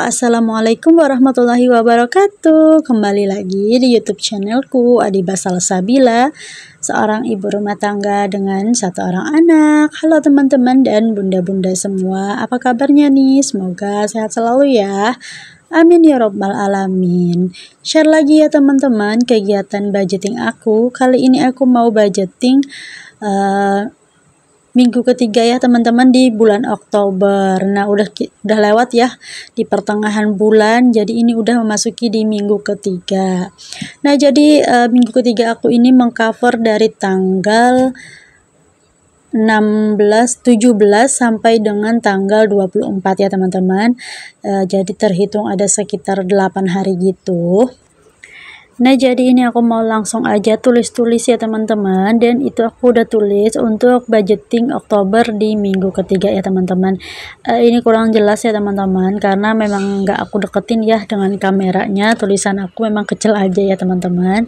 Assalamualaikum warahmatullahi wabarakatuh. Kembali lagi di YouTube channelku Adiba Salsabila, seorang ibu rumah tangga dengan satu orang anak. Halo teman-teman dan bunda-bunda semua, apa kabarnya nih? Semoga sehat selalu ya. Amin ya robbal alamin. Share lagi ya teman-teman kegiatan budgeting aku. Kali ini aku mau budgeting minggu ketiga ya teman-teman di bulan Oktober. Nah udah lewat ya di pertengahan bulan, jadi ini udah memasuki di minggu ketiga. Nah jadi minggu ketiga aku ini mengcover dari tanggal 16, 17 sampai dengan tanggal 24 ya teman-teman. Jadi terhitung ada sekitar 8 hari gitu. Nah jadi ini aku mau langsung aja tulis-tulis ya teman-teman, dan itu aku udah tulis untuk budgeting Oktober di minggu ketiga ya teman-teman. Ini kurang jelas ya teman-teman karena memang nggak aku deketin ya dengan kameranya, tulisan aku memang kecil aja ya teman-teman.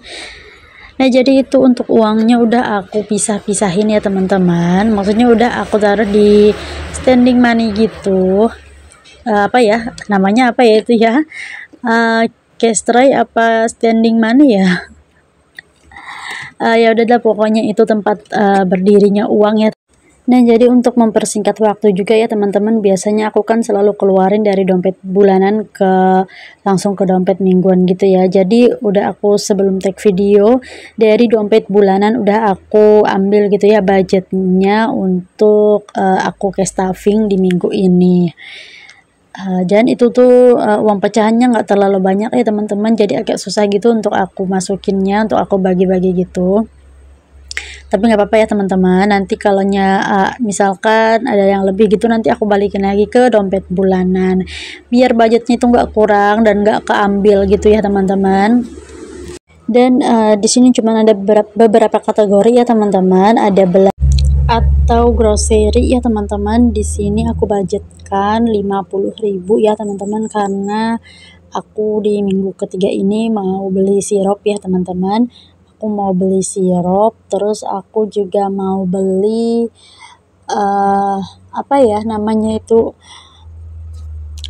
Nah jadi itu untuk uangnya udah aku pisah-pisahin ya teman-teman, maksudnya udah aku taruh di standing money gitu. Apa ya namanya, apa ya itu ya, cash tray apa standing money ya. Ya udah pokoknya itu tempat berdirinya uang ya. Nah jadi untuk mempersingkat waktu juga ya teman-teman, biasanya aku kan selalu keluarin dari dompet bulanan langsung ke dompet mingguan gitu ya. Jadi udah aku sebelum take video dari dompet bulanan udah aku ambil gitu ya budgetnya untuk aku cash stuffing di minggu ini. Dan itu tuh uang pecahannya nggak terlalu banyak ya teman-teman, jadi agak susah gitu untuk aku masukinnya, untuk aku bagi-bagi gitu. Tapi nggak apa-apa ya teman-teman, nanti kalau misalkan ada yang lebih gitu nanti aku balikin lagi ke dompet bulanan biar budgetnya itu nggak kurang dan nggak keambil gitu ya teman-teman. Dan di sini cuma ada beberapa kategori ya teman-teman, ada belanja atau grocery ya teman-teman. Di sini aku budgetkan 50.000 ya teman-teman, karena aku di minggu ketiga ini mau beli sirup ya teman-teman. Aku mau beli sirup, terus aku juga mau beli apa ya namanya itu,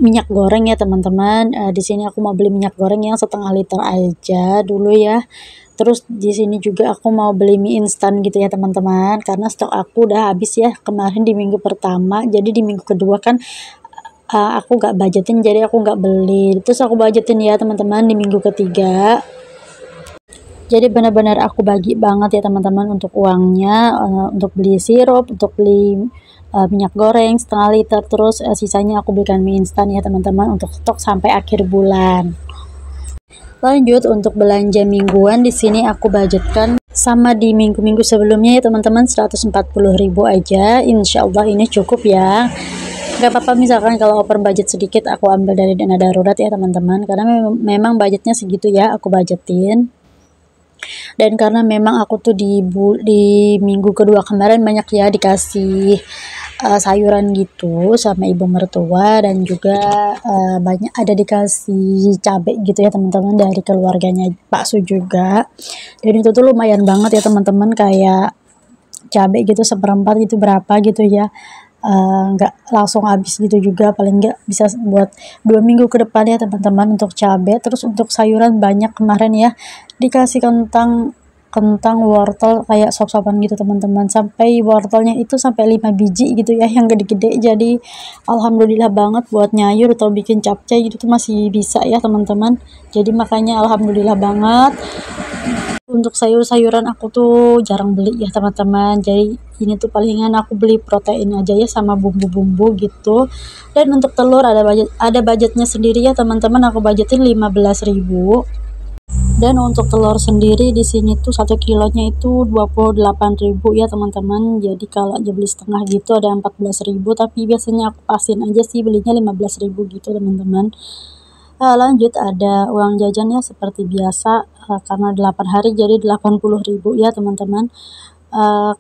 minyak goreng ya teman-teman. Di sini aku mau beli minyak goreng yang setengah liter aja dulu ya. Terus di sini juga aku mau beli mie instan gitu ya teman-teman, karena stok aku udah habis ya kemarin di minggu pertama. Jadi di minggu kedua kan aku nggak budgetin, jadi aku nggak beli. Terus aku budgetin ya teman-teman di minggu ketiga. Jadi benar-benar aku bagi banget ya teman-teman untuk uangnya, untuk beli sirup, untuk beli minyak goreng setengah liter, terus sisanya aku belikan mie instan ya teman-teman untuk stok sampai akhir bulan. Lanjut untuk belanja mingguan, di sini aku budgetkan sama di minggu-minggu sebelumnya ya teman-teman, 140.000 aja. Insya Allah ini cukup ya. Gak apa-apa misalkan kalau over budget sedikit aku ambil dari dana darurat ya teman-teman, karena memang budgetnya segitu ya aku budgetin. Dan karena memang aku tuh di minggu kedua kemarin banyak ya dikasih sayuran gitu sama ibu mertua, dan juga banyak ada dikasih cabai gitu ya teman-teman dari keluarganya Pak Su juga. Dan itu tuh lumayan banget ya teman-teman, kayak cabai gitu seperempat gitu berapa gitu ya, nggak langsung habis gitu juga, paling nggak bisa buat 2 minggu ke depan ya teman-teman untuk cabai. Terus untuk sayuran banyak kemarin ya, dikasih kentang wortel kayak sop-sopan gitu teman-teman, sampai wortelnya itu sampai 5 biji gitu ya yang gede-gede. Jadi alhamdulillah banget buat nyayur atau bikin capcay gitu tuh masih bisa ya teman-teman, jadi makanya alhamdulillah banget. Untuk sayur-sayuran aku tuh jarang beli ya teman-teman, jadi ini tuh palingan aku beli protein aja ya sama bumbu-bumbu gitu. Dan untuk telur ada budgetnya sendiri ya teman-teman, aku budgetin 15.000. Dan untuk telur sendiri di sini tuh 1 kilonya itu 28.000 ya teman-teman. Jadi kalau aja beli setengah gitu ada 14.000, tapi biasanya aku pasin aja sih belinya 15.000 gitu teman-teman. Lanjut ada uang jajan ya seperti biasa, karena 8 hari jadi 80.000 ya teman-teman.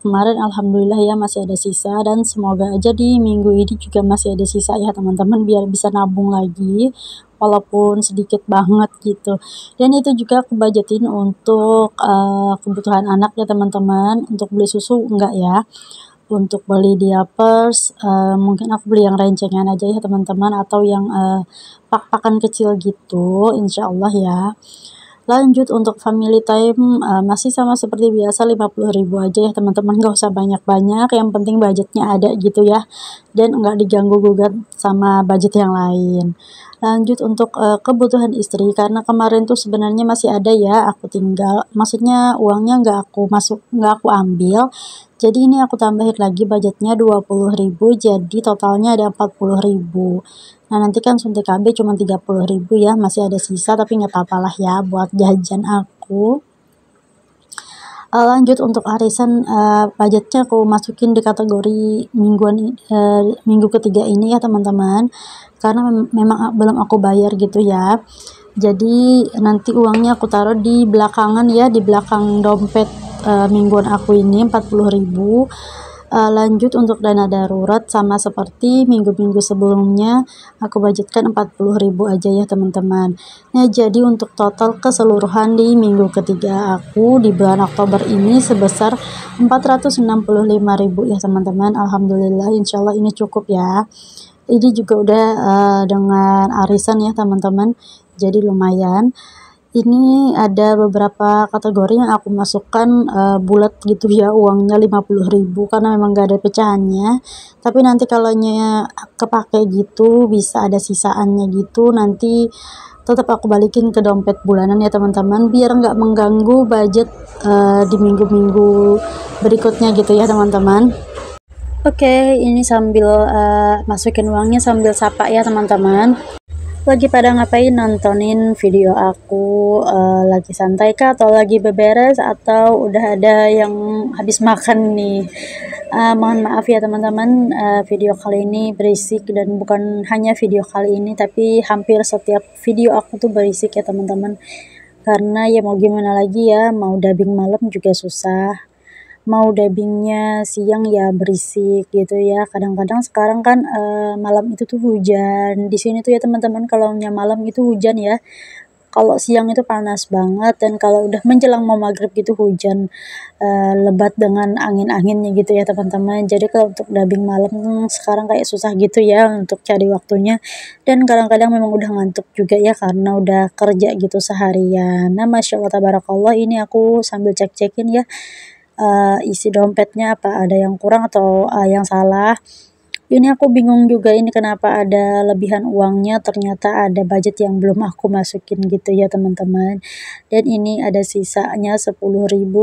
Kemarin alhamdulillah ya masih ada sisa, dan semoga aja di minggu ini juga masih ada sisa ya teman-teman, biar bisa nabung lagi walaupun sedikit banget gitu. Dan itu juga aku budgetin untuk kebutuhan anak ya teman-teman, untuk beli susu enggak ya. untuk beli diapers, mungkin aku beli yang rencengan aja ya teman-teman, atau yang pak-pakan kecil gitu, insya Allah ya. Lanjut untuk family time, masih sama seperti biasa 50.000 aja ya teman-teman, gak usah banyak-banyak, yang penting budgetnya ada gitu ya, dan nggak diganggu gugat sama budget yang lain. Lanjut untuk kebutuhan istri, karena kemarin tuh sebenarnya masih ada ya aku tinggal, maksudnya uangnya nggak aku ambil, jadi ini aku tambahin lagi budgetnya 20.000, jadi totalnya ada 40.000. Nah nanti kan suntik KB cuma 30.000 ya, masih ada sisa tapi nggak apa-apa lah ya buat jajan aku. Lanjut untuk arisan, budgetnya aku masukin di kategori minggu ketiga ini ya teman-teman, karena memang belum aku bayar gitu ya. Jadi nanti uangnya aku taruh di belakangan ya, di belakang dompet mingguan aku ini 40.000. Lanjut untuk dana darurat, sama seperti minggu-minggu sebelumnya aku budgetkan 40.000 aja ya teman-teman. Nah jadi untuk total keseluruhan di minggu ketiga aku di bulan Oktober ini sebesar 465.000 ya teman-teman. Alhamdulillah, insyaallah ini cukup ya. Ini juga udah dengan arisan ya teman-teman, jadi lumayan. Ini ada beberapa kategori yang aku masukkan bulat gitu ya, uangnya 50.000 karena memang gak ada pecahannya. Tapi nanti kalau kepake gitu, bisa ada sisaannya gitu, nanti tetap aku balikin ke dompet bulanan ya teman-teman, biar nggak mengganggu budget di minggu-minggu berikutnya gitu ya teman-teman. Oke, ini sambil masukin uangnya sambil sapa ya teman-teman. Lagi pada ngapain? Nontonin video aku lagi santai kah, atau lagi beberes, atau udah ada yang habis makan nih? Mohon maaf ya teman-teman, video kali ini berisik, dan bukan hanya video kali ini tapi hampir setiap video aku tuh berisik ya teman-teman, karena ya mau gimana lagi ya, mau dubbing malam juga susah, mau dubbingnya siang ya berisik gitu ya. Kadang-kadang sekarang kan malam itu tuh hujan di sini tuh ya teman-teman, kalau malam itu hujan ya, kalau siang itu panas banget, dan kalau udah menjelang mau maghrib gitu hujan lebat dengan angin-anginnya gitu ya teman-teman. Jadi kalau untuk dubbing malam sekarang kayak susah gitu ya untuk cari waktunya, dan kadang-kadang memang udah ngantuk juga ya karena udah kerja gitu seharian. Nah masya Allah tabarakallah, ini aku sambil cek-cekin ya isi dompetnya, apa ada yang kurang atau yang salah. Ini aku bingung juga, ini kenapa ada lebihan uangnya, ternyata ada budget yang belum aku masukin gitu ya teman-teman. Dan ini ada sisanya 10.000,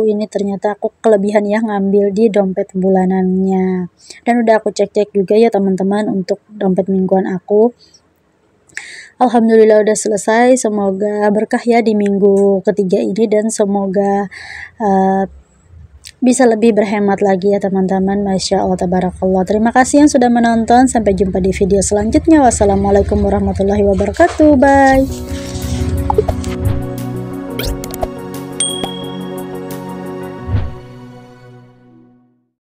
ini ternyata aku kelebihan ya ngambil di dompet bulanannya. Dan udah aku cek-cek juga ya teman-teman untuk dompet mingguan aku. Alhamdulillah udah selesai, semoga berkah ya di minggu ketiga ini, dan semoga bisa lebih berhemat lagi ya teman-teman. Masya Allah tabarakallah. Terima kasih yang sudah menonton, sampai jumpa di video selanjutnya. Wassalamualaikum warahmatullahi wabarakatuh. Bye.